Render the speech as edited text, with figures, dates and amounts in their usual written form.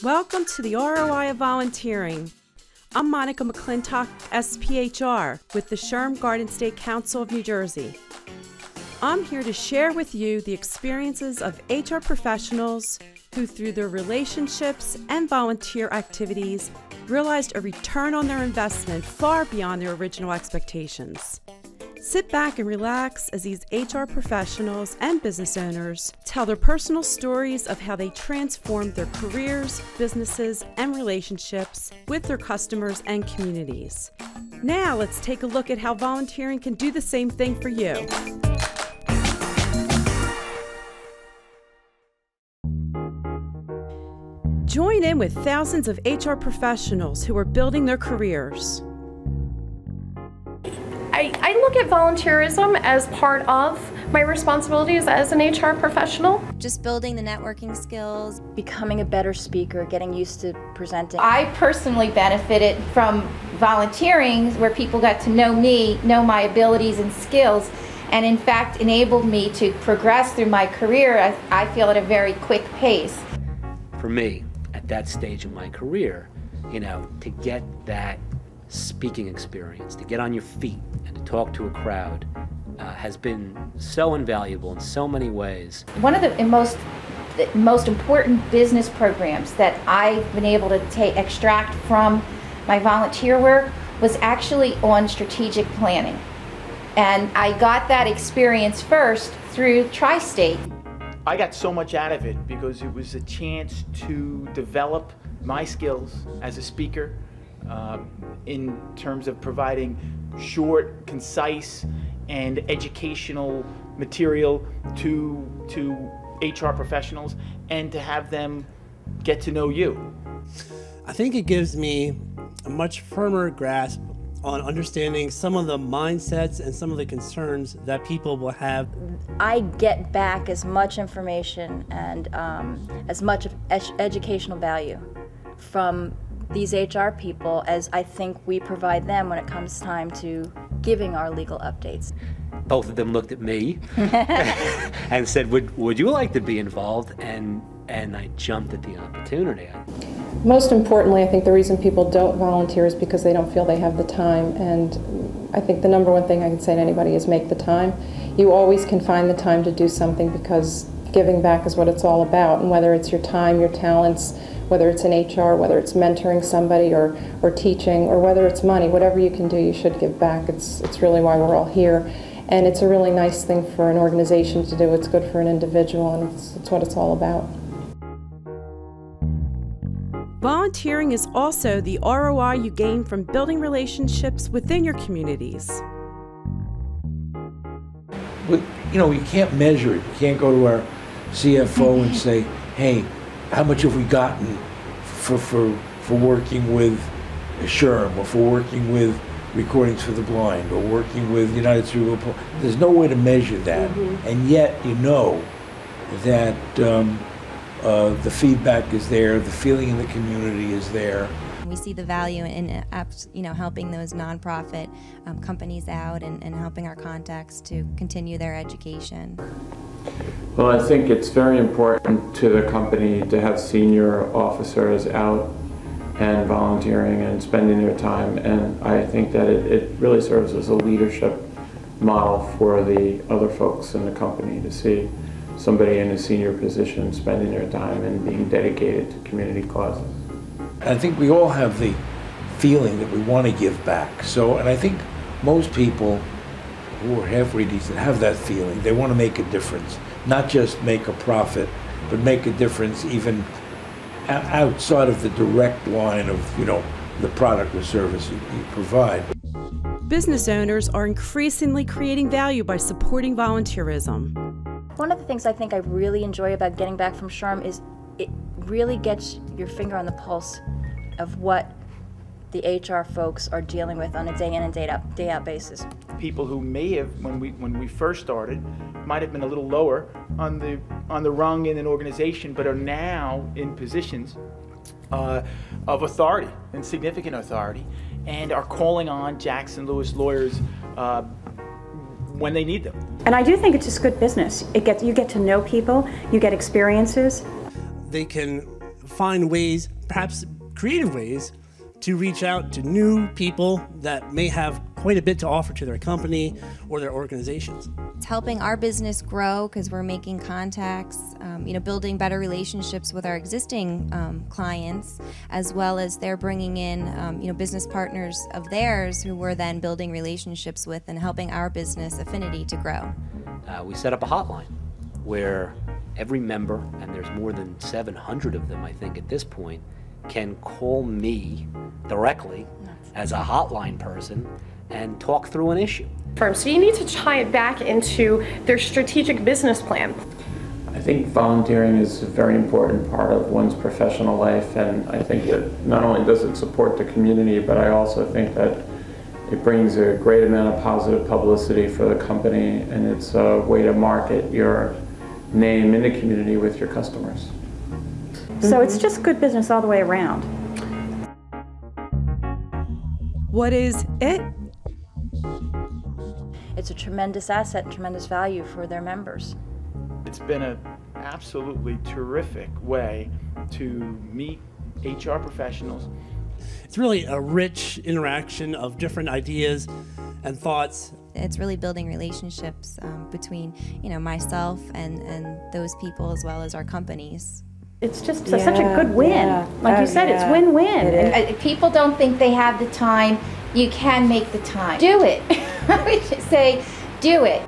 Welcome to the ROI of Volunteering. I'm Monica McClintock, SPHR, with the Shrm Garden State Council of New Jersey. I'm here to share with you the experiences of HR professionals who, through their relationships and volunteer activities, realized a return on their investment far beyond their original expectations. Sit back and relax as these HR professionals and business owners tell their personal stories of how they transformed their careers, businesses, and relationships with their customers and communities. Now let's take a look at how volunteering can do the same thing for you. Join in with thousands of HR professionals who are building their careers. I look at volunteerism as part of my responsibilities as an HR professional. Just building the networking skills. Becoming a better speaker, getting used to presenting. I personally benefited from volunteering where people got to know me, know my abilities and skills, and in fact enabled me to progress through my career, I feel, at a very quick pace. For me, at that stage of my career, to get that speaking experience, to get on your feet and to talk to a crowd has been so invaluable in so many ways. One of the most important business programs that I've been able to extract from my volunteer work was actually on strategic planning. And I got that experience first through Tri-State. I got so much out of it because it was a chance to develop my skills as a speaker in terms of providing short, concise, and educational material to HR professionals and to have them get to know you. I think it gives me a much firmer grasp on understanding some of the mindsets and some of the concerns that people will have. I get back as much information and as much of educational value from these HR people as I think we provide them when it comes time to giving our legal updates. Both of them looked at me and said, would you like to be involved? And I jumped at the opportunity. Most importantly, I think the reason people don't volunteer is because they don't feel they have the time. And I think the number one thing I can say to anybody is make the time. You always can find the time to do something because giving back is what it's all about. And whether it's your time, your talents, whether it's in HR, whether it's mentoring somebody or teaching, or whether it's money, whatever you can do, you should give back. It's really why we're all here. And it's a really nice thing for an organization to do. It's good for an individual, and it's what it's all about. Volunteering is also the ROI you gain from building relationships within your communities. You can't measure it. You can't go to our CFO and say, hey, how much have we gotten for working with Shrm, or for working with Recordings for the Blind, or working with United Cerebral Palsy? There's no way to measure that, and yet you know that the feedback is there, the feeling in the community is there. We see the value in helping those nonprofit companies out and helping our contacts to continue their education. Well, I think it's very important to the company to have senior officers out and volunteering and spending their time, and I think that it really serves as a leadership model for the other folks in the company to see somebody in a senior position spending their time and being dedicated to community causes. I think we all have the feeling that we want to give back. And I think most people who are halfway decent have that feeling. They want to make a difference, not just make a profit, but make a difference even outside of the direct line of, the product or service you provide. Business owners are increasingly creating value by supporting volunteerism. One of the things I think I really enjoy about getting back from Shrm is it really gets your finger on the pulse of what the HR folks are dealing with on a day in and day out basis. People who may have, when we first started, might have been a little lower on the rung in an organization, but are now in positions of authority and significant authority, and are calling on Jackson Lewis lawyers when they need them. And I do think it's just good business. You get to know people, you get experiences. They can find ways, perhaps creative ways, to reach out to new people that may have quite a bit to offer to their company or their organizations. It's helping our business grow because we're making contacts, building better relationships with our existing clients, as well as they're bringing in business partners of theirs who we're then building relationships with and helping our business affinity to grow. We set up a hotline where every member, and there's more than 700 of them I think at this point, can call me directly as a hotline person and talk through an issue. So you need to tie it back into their strategic business plan. I think volunteering is a very important part of one's professional life, and I think that not only does it support the community, but I also think that it brings a great amount of positive publicity for the company, and it's a way to market your name in the community with your customers. So it's just good business all the way around. What is it? It's a tremendous asset and tremendous value for their members. It's been an absolutely terrific way to meet HR professionals. It's really a rich interaction of different ideas and thoughts. It's really building relationships between myself and those people as well as our companies. It's just such a good win. Like you said, it's win-win. If people don't think they have the time, you can make the time. Do it. I would just say, do it.